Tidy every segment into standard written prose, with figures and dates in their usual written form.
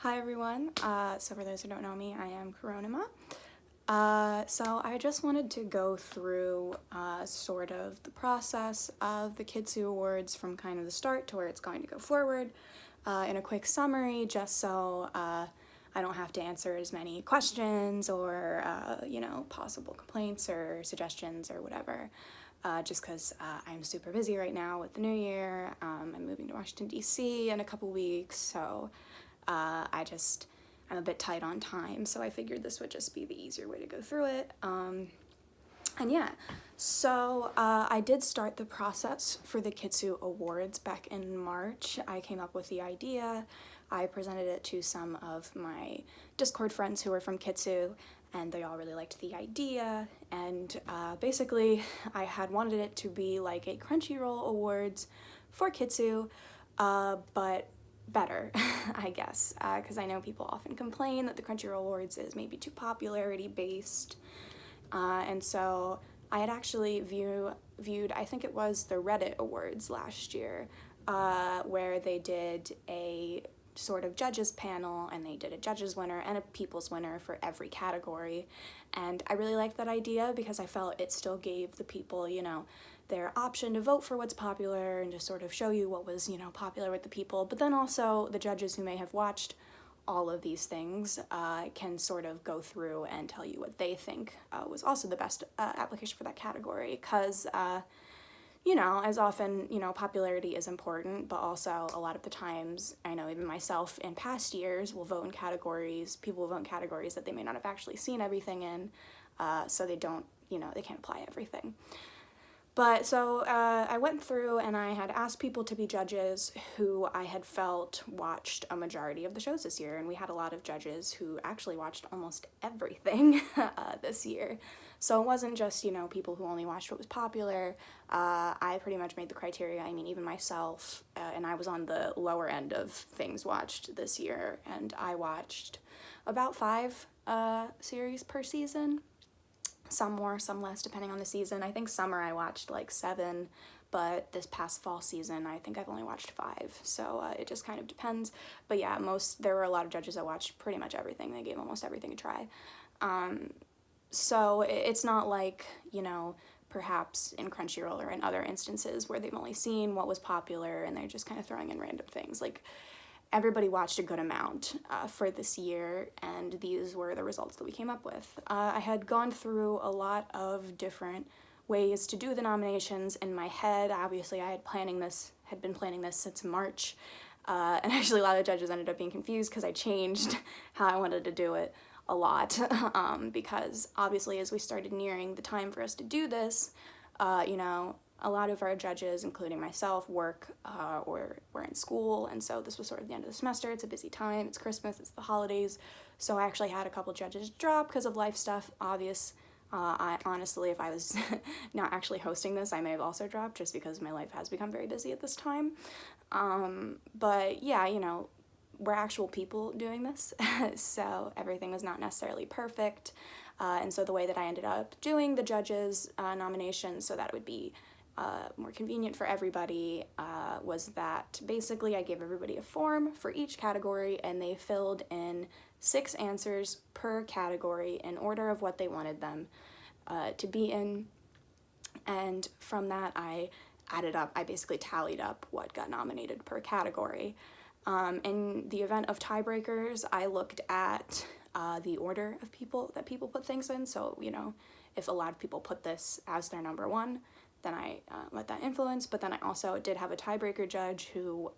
Hi everyone, so for those who don't know me, I am Coronima. So I just wanted to go through sort of the process of the Kitsu Awards from kind of the start to where it's going to go forward in a quick summary, just so I don't have to answer as many questions or, possible complaints or suggestions or whatever. Just because I'm super busy right now with the new year. I'm moving to Washington, D.C. in a couple weeks, so I'm a bit tight on time, so I figured this would just be the easier way to go through it. So I did start the process for the Kitsu Awards back in March. I came up with the idea. I presented it to some of my Discord friends who are from Kitsu, and they all really liked the idea, and basically I had wanted it to be like a Crunchyroll Awards for Kitsu, but better, I guess, because I know people often complain that the Crunchyroll Awards is maybe too popularity based, and so I had actually viewed, I think it was the Reddit Awards last year, where they did a sort of judges panel, and they did a judges winner and a people's winner for every category, and I really liked that idea because I felt it still gave the people, their option to vote for what's popular and to sort of show you what was, popular with the people, but then also the judges who may have watched all of these things can sort of go through and tell you what they think was also the best application for that category, because as often, popularity is important, but also a lot of the times, I know even myself in past years will vote in categories, people will vote in categories that they may not have actually seen everything in, so they don't, they can't apply everything. But so I went through and I had asked people to be judges who I had felt watched a majority of the shows this year, and we had a lot of judges who actually watched almost everything this year. So it wasn't just, people who only watched what was popular. I pretty much made the criteria, even myself, and I was on the lower end of things watched this year, and I watched about 5 series per season. Some more, some less, depending on the season. I think summer I watched like 7, but this past fall season I think I've only watched 5, so it just kind of depends. But yeah, there were a lot of judges that watched pretty much everything. They gave almost everything a try. So it's not like, perhaps in Crunchyroll or in other instances where they've only seen what was popular and they're just kind of throwing in random things. Like, everybody watched a good amount for this year, and these were the results that we came up with. I had gone through a lot of different ways to do the nominations in my head. Obviously, I had been planning this since March, and actually a lot of judges ended up being confused because I changed how I wanted to do it a lot, because obviously as we started nearing the time for us to do this, a lot of our judges, including myself, work or were in school, and so this was sort of the end of the semester. It's a busy time, it's Christmas, it's the holidays, so I actually had a couple judges drop because of life stuff. I honestly, if I was not actually hosting this, I may have also dropped just because my life has become very busy at this time. But yeah, we're actual people doing this, so everything was not necessarily perfect, and so the way that I ended up doing the judges' nominations so that it would be more convenient for everybody was that basically I gave everybody a form for each category, and they filled in 6 answers per category in order of what they wanted them to be in, and from that I basically tallied up what got nominated per category. In the event of tiebreakers, I looked at the order of people put things in, so if a lot of people put this as their number 1, then I let that influence, but then I also did have a tiebreaker judge who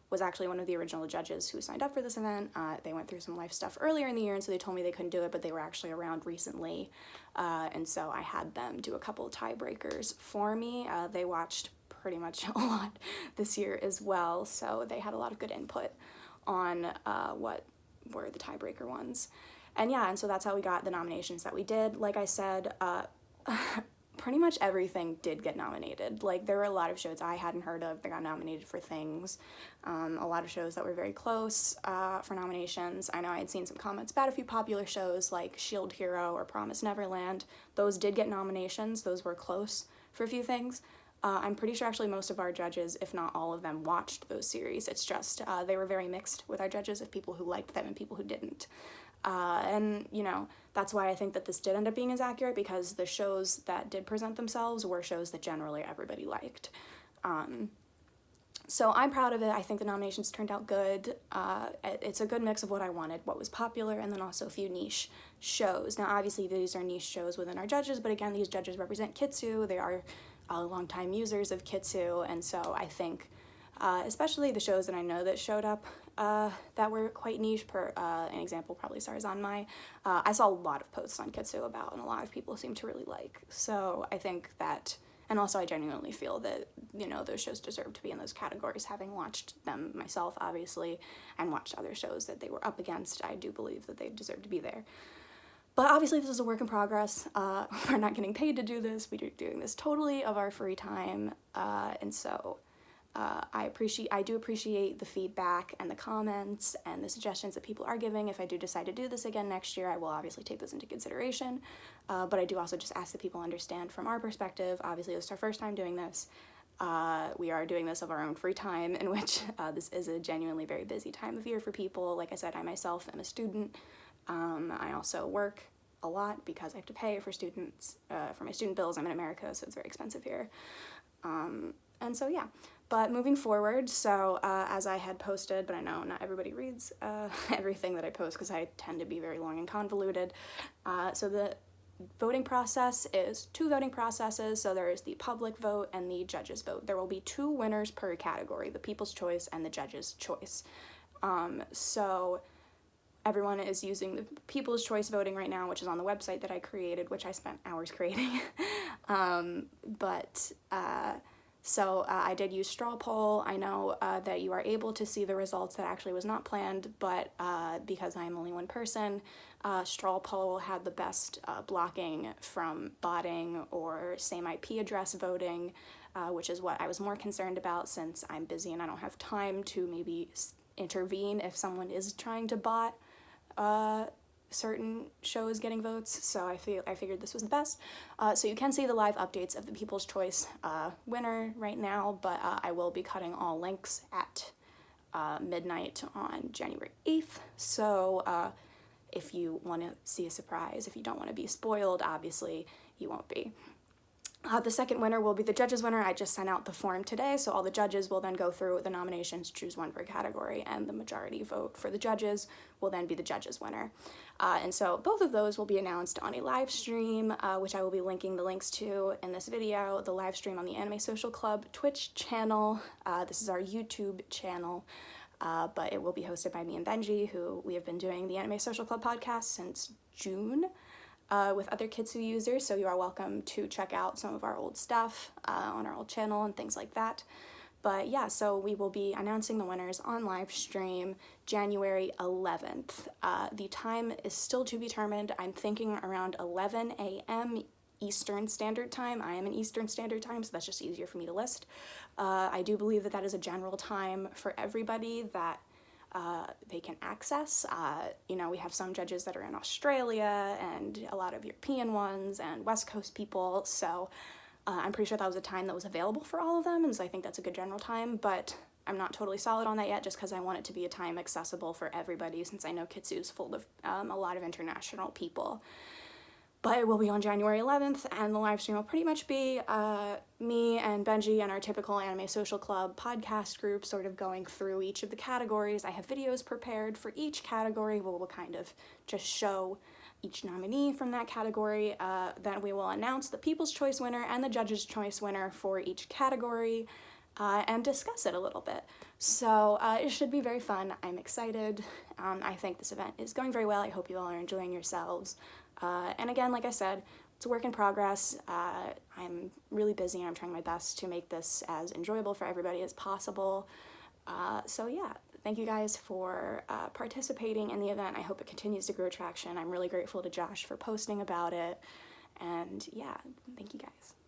was actually one of the original judges who signed up for this event. They went through some life stuff earlier in the year, and so they told me they couldn't do it, but they were actually around recently, and so I had them do a couple of tiebreakers for me. They watched pretty much a lot this year as well, so they had a lot of good input on what were the tiebreaker ones. And so that's how we got the nominations that we did. Like I said, pretty much everything did get nominated. Like, there were a lot of shows I hadn't heard of that got nominated for things. A lot of shows that were very close for nominations. I know I had seen some comments about a few popular shows like Shield Hero or Promise Neverland. Those did get nominations. Those were close for a few things. I'm pretty sure actually most of our judges, if not all of them, watched those series. It's just they were very mixed with our judges of people who liked them and people who didn't. And, you know, that's why I think that this did end up being as accurate, because the shows that did present themselves were shows that generally everybody liked. So I'm proud of it. I think the nominations turned out good. It's a good mix of what I wanted, what was popular, and then also a few niche shows. Now, obviously, these are niche shows within our judges, but again, these judges represent Kitsu. They are longtime users of Kitsu, and so I think, especially the shows that I know that showed up that were quite niche, an example, probably Sarazanmai, I saw a lot of posts on Kitsu about, and a lot of people seem to really like. So I think that, and also I genuinely feel that, you know, those shows deserve to be in those categories. Having watched them myself, obviously, and watched other shows that they were up against, I do believe that they deserve to be there. But obviously this is a work in progress. We're not getting paid to do this. We're doing this totally of our free time. And so I do appreciate the feedback and the comments and the suggestions that people are giving. If I do decide to do this again next year, I will obviously take those into consideration. But I do also just ask that people understand from our perspective. Obviously, this is our first time doing this. We are doing this of our own free time, in which this is a genuinely very busy time of year for people. Like I said, I myself am a student. I also work a lot because I have to pay for students, for my student bills. I'm in America, so it's very expensive here. And so, yeah. But moving forward, so as I had posted, but I know not everybody reads everything that I post because I tend to be very long and convoluted. So the voting process is 2 voting processes. So there is the public vote and the judges vote. There will be 2 winners per category, the People's Choice and the Judges' Choice. So everyone is using the People's Choice voting right now, which is on the website that I created, which I spent hours creating. So I did use straw poll. I know that you are able to see the results. That actually was not planned, but because I am only one person, straw poll had the best blocking from botting or same IP address voting, which is what I was more concerned about, since I'm busy and I don't have time to maybe intervene if someone is trying to bot certain shows getting votes. So I figured this was the best. So you can see the live updates of the People's Choice winner right now, but I will be cutting all links at midnight on January 8th. So if you want to see a surprise, if you don't want to be spoiled, obviously you won't be. The second winner will be the judges winner. I just sent out the form today, so all the judges will then go through the nominations, choose one per category, and the majority vote for the judges will then be the judges winner. And so both of those will be announced on a live stream, which I will be linking the links to in this video. The live stream on the Anime Social Club Twitch channel. This is our YouTube channel, but it will be hosted by me and Benji, who we have been doing the Anime Social Club podcast since June. With other Kitsu users, so you are welcome to check out some of our old stuff on our old channel and things like that. But yeah, so we will be announcing the winners on live stream January 11th. The time is still to be determined. I'm thinking around 11 a.m. Eastern Standard Time. I am in Eastern Standard Time, so that's just easier for me to list. I do believe that that is a general time for everybody that they can access. You know, we have some judges that are in Australia and a lot of European ones and West Coast people, so I'm pretty sure that was a time that was available for all of them, and so I think that's a good general time, but I'm not totally solid on that yet, just because I want it to be a time accessible for everybody, since I know Kitsu is full of a lot of international people. But it will be on January 11th, and the live stream will pretty much be me and Benji and our typical Anime Social Club podcast group sort of going through each of the categories. I have videos prepared for each category where we'll kind of just show each nominee from that category. Then we will announce the People's Choice winner and the Judges' Choice winner for each category and discuss it a little bit. So it should be very fun. I'm excited. I think this event is going very well. I hope you all are enjoying yourselves. And again, like I said, it's a work in progress. I'm really busy and I'm trying my best to make this as enjoyable for everybody as possible. So yeah, thank you guys for participating in the event. I hope it continues to grow traction. I'm really grateful to Josh for posting about it. And yeah, thank you guys.